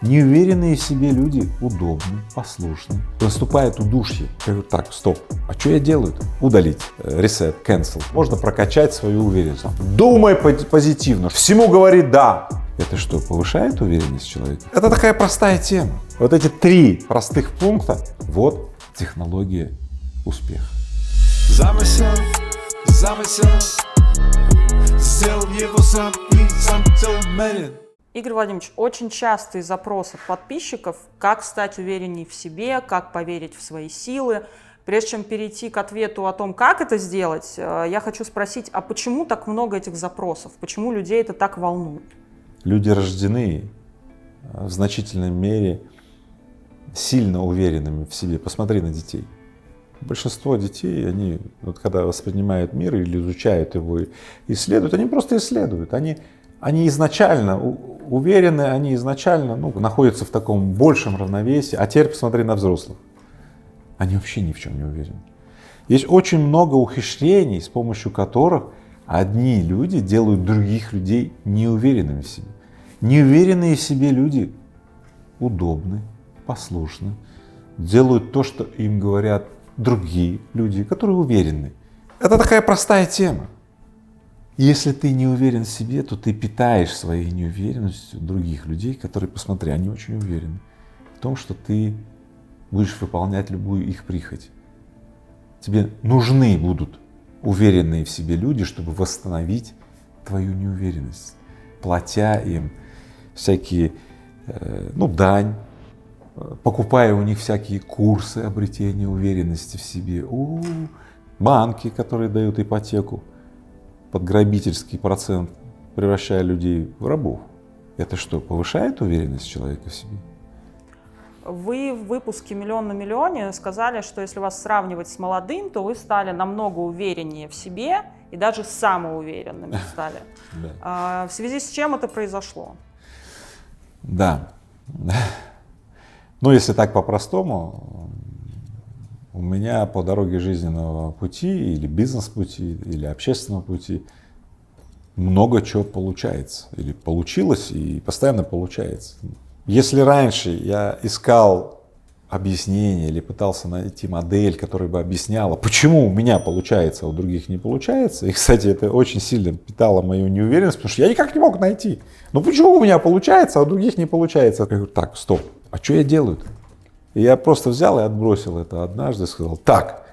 Неуверенные в себе люди удобны, послушны. Наступает удушье. Я говорю, так, стоп, а что я делаю? Удалить, reset, cancel. Можно прокачать свою уверенность. Думай позитивно, всему говори да. Это что, повышает уверенность человека? Это такая простая тема. Вот эти 3 простых пункта, вот технология успеха. Замысел, сделал его сам и сам целомерен. Игорь Владимирович, очень частые запросы подписчиков, как стать увереннее в себе, как поверить в свои силы. Прежде чем перейти к ответу о том, как это сделать, я хочу спросить, а почему так много этих запросов? Почему людей это так волнует? Люди рождены в значительной мере сильно уверенными в себе. Посмотри на детей. Большинство детей, они, вот когда воспринимают мир или изучают его, исследуют, они просто исследуют. Они изначально уверены, они изначально находятся в таком большем равновесии. А теперь посмотри на взрослых. Они вообще ни в чем не уверены. Есть очень много ухищрений, с помощью которых одни люди делают других людей неуверенными в себе. Неуверенные в себе люди удобны, послушны, делают то, что им говорят другие люди, которые уверены. Это такая простая тема. Если ты не уверен в себе, то ты питаешь своей неуверенностью других людей, которые, посмотри, они очень уверены в том, что ты будешь выполнять любую их прихоть. Тебе нужны будут уверенные в себе люди, чтобы восстановить твою неуверенность, платя им всякие, дань, покупая у них всякие курсы обретения уверенности в себе. Банки, которые дают ипотеку под грабительский процент, превращая людей в рабов. Это что, повышает уверенность человека в себе? Вы в выпуске «Миллион на миллионе» сказали, что если вас сравнивать с молодым, то вы стали намного увереннее в себе и даже самоуверенными стали. В связи с чем это произошло? Да. Если так по-простому, у меня по дороге жизненного пути или бизнес-пути, или общественного пути много чего получается. Или получилось и постоянно получается. Если раньше я искал объяснение или пытался найти модель, которая бы объясняла, почему у меня получается, а у других не получается, и, кстати, это очень сильно питало мою неуверенность, потому что я никак не мог найти. Почему у меня получается, а у других не получается? Я говорю, так, стоп, а что я делаю-то? И я просто взял и отбросил это однажды и сказал, так,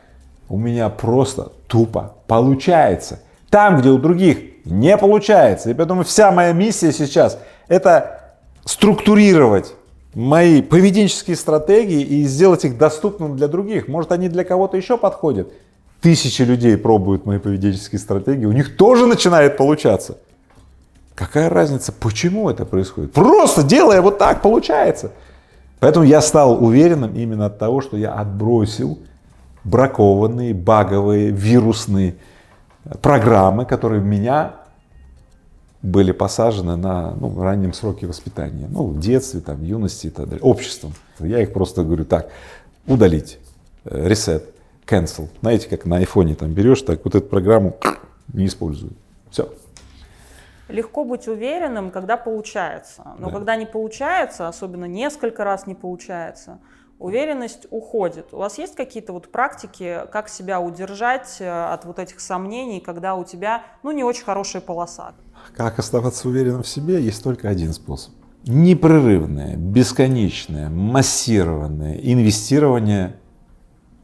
у меня просто тупо получается. Там, где у других не получается. И поэтому вся моя миссия сейчас — это структурировать мои поведенческие стратегии и сделать их доступными для других. Может, они для кого-то еще подходят. Тысячи людей пробуют мои поведенческие стратегии, у них тоже начинает получаться. Какая разница, почему это происходит? Просто делая вот так, получается. Поэтому я стал уверенным именно от того, что я отбросил бракованные, баговые, вирусные программы, которые в меня были посажены на раннем сроке воспитания, в детстве, в юности и так далее, обществом. Я их просто говорю, так, удалить, reset, cancel. Знаете, как на айфоне берешь, так вот эту программу не использую. Все. Легко быть уверенным, когда получается. Но когда не получается, особенно несколько раз не получается, уверенность уходит. У вас есть какие-то практики, как себя удержать от этих сомнений, когда у тебя, не очень хорошая полоса? Как оставаться уверенным в себе, есть только один способ. Непрерывное, бесконечное, массированное инвестирование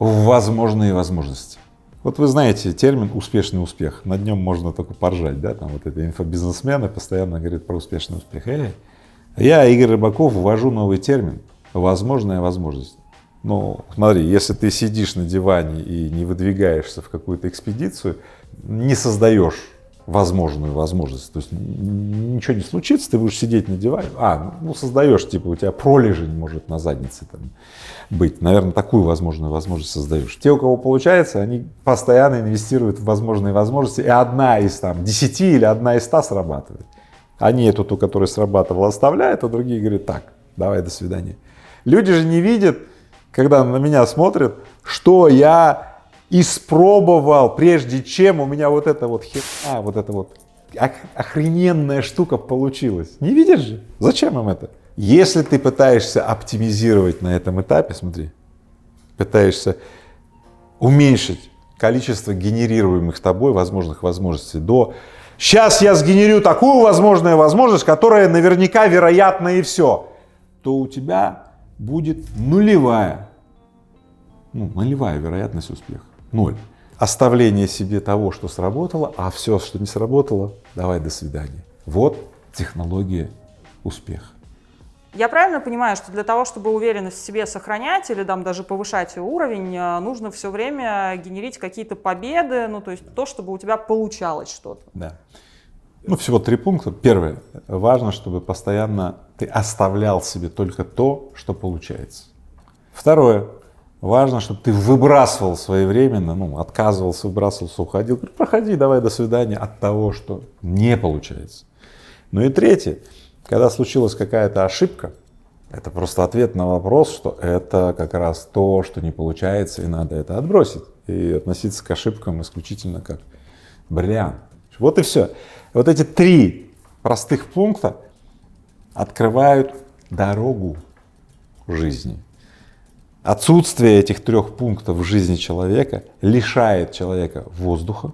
в возможные возможности. Вот вы знаете термин «успешный успех», над нем можно только поржать, да, эти инфобизнесмены постоянно говорят про успешный успех. Я, Игорь Рыбаков, ввожу новый термин «возможная возможность». Смотри, если ты сидишь на диване и не выдвигаешься в какую-то экспедицию, не создаешь возможную возможность, то есть ничего не случится, ты будешь сидеть на диване, создаешь, у тебя пролежень может на заднице быть, наверное, такую возможную возможность создаешь. Те, у кого получается, они постоянно инвестируют в возможные возможности, и одна из 10 или одна из 100 срабатывает. Они эту, ту, которая срабатывала, оставляют, а другие говорят, так, давай, до свидания. Люди же не видят, когда на меня смотрят, что я испробовал, прежде чем у меня эта херня, эта охрененная штука получилась. Не видишь же? Зачем им это? Если ты пытаешься оптимизировать на этом этапе, смотри, пытаешься уменьшить количество генерируемых тобой возможных возможностей до «сейчас я сгенерю такую возможную возможность, которая наверняка вероятна и все», то у тебя будет нулевая вероятность успеха. 0. Оставление себе того, что сработало, а все, что не сработало, давай до свидания. Вот технология успеха. Я правильно понимаю, что для того, чтобы уверенность в себе сохранять или там даже повышать ее уровень, нужно все время генерить какие-то победы, ну то есть то, чтобы у тебя получалось что-то? Да. Ну, всего 3 пункта. Первое. Важно, чтобы постоянно ты оставлял себе только то, что получается. Второе. Важно, чтобы ты выбрасывал своевременно, отказывался, выбрасывался, уходил. Проходи, давай, до свидания от того, что не получается. Ну и третье. Когда случилась какая-то ошибка, это просто ответ на вопрос, что это как раз то, что не получается, и надо это отбросить. И относиться к ошибкам исключительно как бриллиант. Вот и все. Вот эти 3 простых пункта открывают дорогу в жизни. Отсутствие этих 3 пунктов в жизни человека лишает человека воздуха,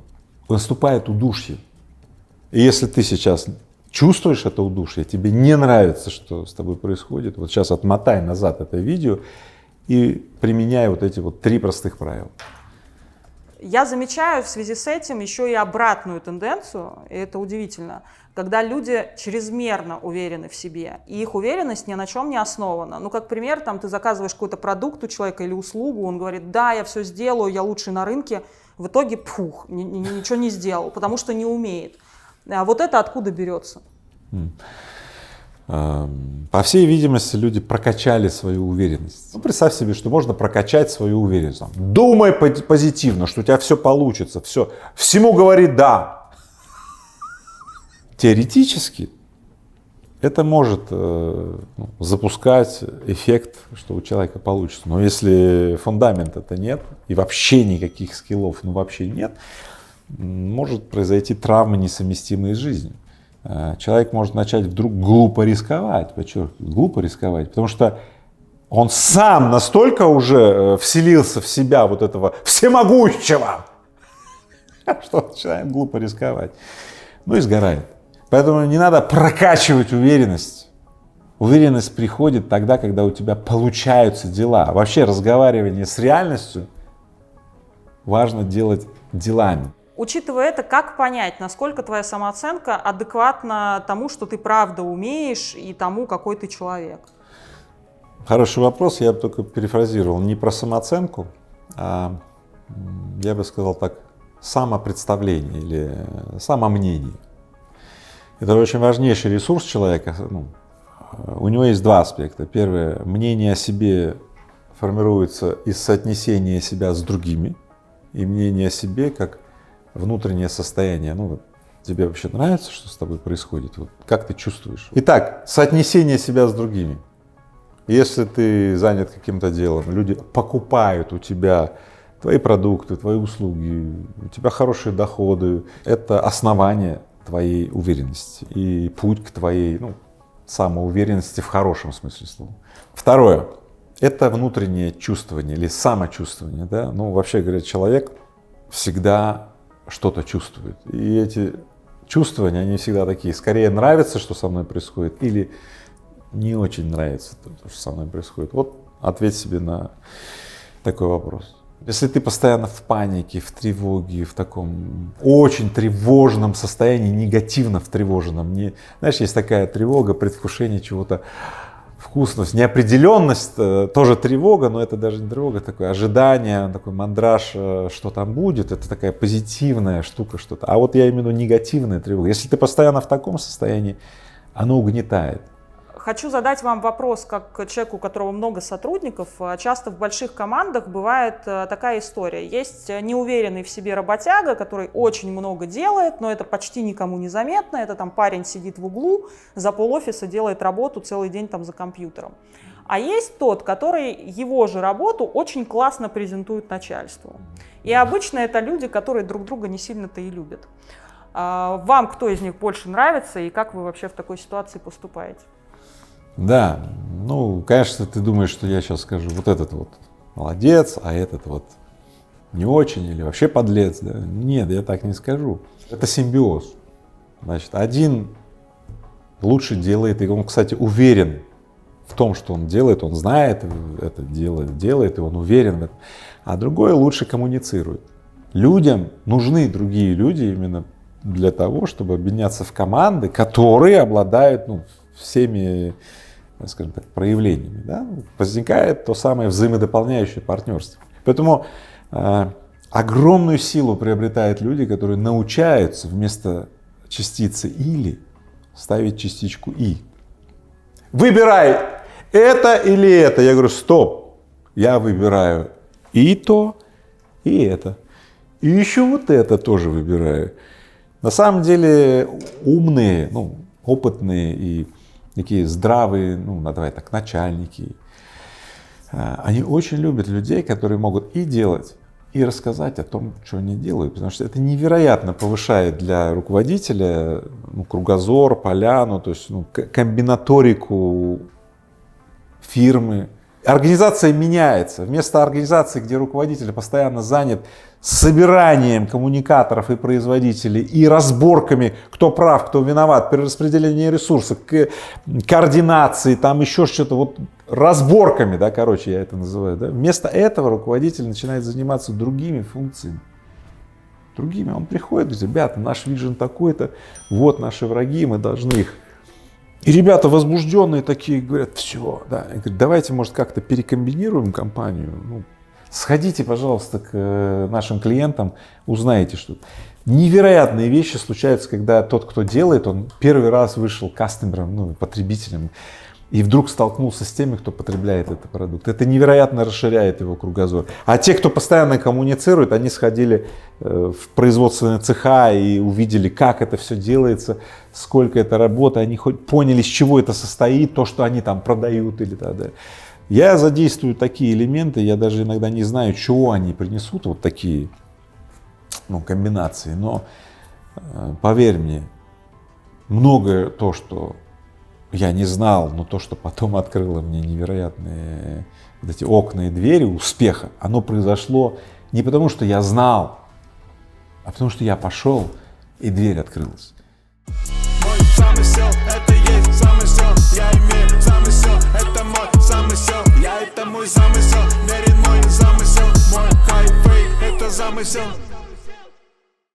наступает удушье. И если ты сейчас чувствуешь это удушье, тебе не нравится, что с тобой происходит, вот сейчас отмотай назад это видео и применяй вот эти 3 простых правила. Я замечаю в связи с этим еще и обратную тенденцию, и это удивительно, когда люди чрезмерно уверены в себе, и их уверенность ни на чем не основана. Ну, как пример, там ты заказываешь какой-то продукт у человека или услугу, он говорит: да, я все сделаю, я лучший на рынке, в итоге ничего не сделал, потому что не умеет. А вот это откуда берется? По всей видимости, люди прокачали свою уверенность. Представь себе, что можно прокачать свою уверенность. Думай позитивно, что у тебя все получится, всему говори «да». Теоретически это может запускать эффект, что у человека получится. Но если фундамента-то нет, и вообще никаких скиллов, вообще нет, может произойти травмы, несовместимые с жизнью. Человек может начать вдруг глупо рисковать, подчеркиваю, глупо рисковать, потому что он сам настолько уже вселился в себя вот этого всемогущего, что он начинает глупо рисковать, и сгорает. Поэтому не надо прокачивать уверенность. Уверенность приходит тогда, когда у тебя получаются дела. Вообще разговаривание с реальностью важно делать делами. Учитывая это, как понять, насколько твоя самооценка адекватна тому, что ты правда умеешь, и тому, какой ты человек? Хороший вопрос, я бы только перефразировал. Не про самооценку, а, я бы сказал так, самопредставление или самомнение. Это очень важнейший ресурс человека. У него есть 2 аспекта. Первое, мнение о себе формируется из соотнесения себя с другими, и мнение о себе как внутреннее состояние. Тебе вообще нравится, что с тобой происходит? Как ты чувствуешь? Итак, соотнесение себя с другими. Если ты занят каким-то делом, люди покупают у тебя твои продукты, твои услуги, у тебя хорошие доходы, это основание твоей уверенности и путь к твоей самоуверенности в хорошем смысле слова. Второе, это внутреннее чувствование или самочувствование. Да? Вообще говоря, человек всегда что-то чувствует. И эти чувствования, они всегда такие, скорее нравится, что со мной происходит, или не очень нравится то, что со мной происходит. Вот ответь себе на такой вопрос. Если ты постоянно в панике, в тревоге, в таком очень тревожном состоянии, негативно втревоженном, знаешь, есть такая тревога, предвкушение чего-то вкусного, неопределенность, тоже тревога, но это даже не тревога, такое ожидание, такой мандраж, что там будет, это такая позитивная штука, что-то. А вот я именно негативная тревога. Если ты постоянно в таком состоянии, оно угнетает. Хочу задать вам вопрос, как человеку, у которого много сотрудников. Часто в больших командах бывает такая история. Есть неуверенный в себе работяга, который очень много делает, но это почти никому не заметно. Это там парень сидит в углу, за полофиса делает работу целый день там за компьютером. А есть тот, который его же работу очень классно презентует начальству. И обычно это люди, которые друг друга не сильно-то и любят. Вам кто из них больше нравится и как вы вообще в такой ситуации поступаете? Да, ну, конечно, ты думаешь, что я сейчас скажу, вот этот вот молодец, а этот вот не очень или вообще подлец, да? Нет, я так не скажу. Это симбиоз. Значит, один лучше делает, и он, кстати, уверен в том, что он делает, он знает это делает, и он уверен в этом, а другой лучше коммуницирует. Людям нужны другие люди именно для того, чтобы объединяться в команды, которые обладают, ну, всеми, скажем так, проявлениями. Да? Возникает то самое взаимодополняющее партнерство. Поэтому огромную силу приобретают люди, которые научаются вместо частицы «или» ставить частичку «и». Выбирай это или это. Я говорю, стоп, я выбираю и то, и это. И еще вот это тоже выбираю. На самом деле умные, ну, опытные и такие здравые, ну, давай так, начальники, они очень любят людей, которые могут и делать, и рассказать о том, что они делают, потому что это невероятно повышает для руководителя, ну, кругозор, поляну, то есть, ну, комбинаторику фирмы. Организация меняется. Вместо организации, где руководитель постоянно занят собиранием коммуникаторов и производителей и разборками, кто прав, кто виноват, перераспределение ресурсов, координации, там еще что-то, вот разборками, да, короче, я это называю, да. Вместо этого руководитель начинает заниматься другими функциями. Другими. Он приходит и говорит, ребята, наш вижен такой-то, вот наши враги, мы должны их. И ребята возбужденные такие говорят, все, да, говорят, давайте, может, как-то перекомбинируем компанию, ну, сходите, пожалуйста, к нашим клиентам, узнайте что-то. Невероятные вещи случаются, когда тот, кто делает, он первый раз вышел к кастомерам, ну, потребителям, и вдруг столкнулся с теми, кто потребляет этот продукт. Это невероятно расширяет его кругозор. А те, кто постоянно коммуницирует, они сходили в производственные цеха и увидели, как это все делается, сколько это работы, они хоть поняли, с чего это состоит, то, что они там продают или так далее. Я задействую такие элементы, я даже иногда не знаю, чего они принесут, вот такие, ну, комбинации, но поверь мне, многое то, что я не знал, но то, что потом открыло мне невероятные вот эти окна и двери успеха, оно произошло не потому, что я знал, а потому, что я пошел, и дверь открылась. Мой замысел, это есть замысел, я имею замысел, это мой замысел, это мой замысел, верен мой замысел, мой хайвей, это замысел.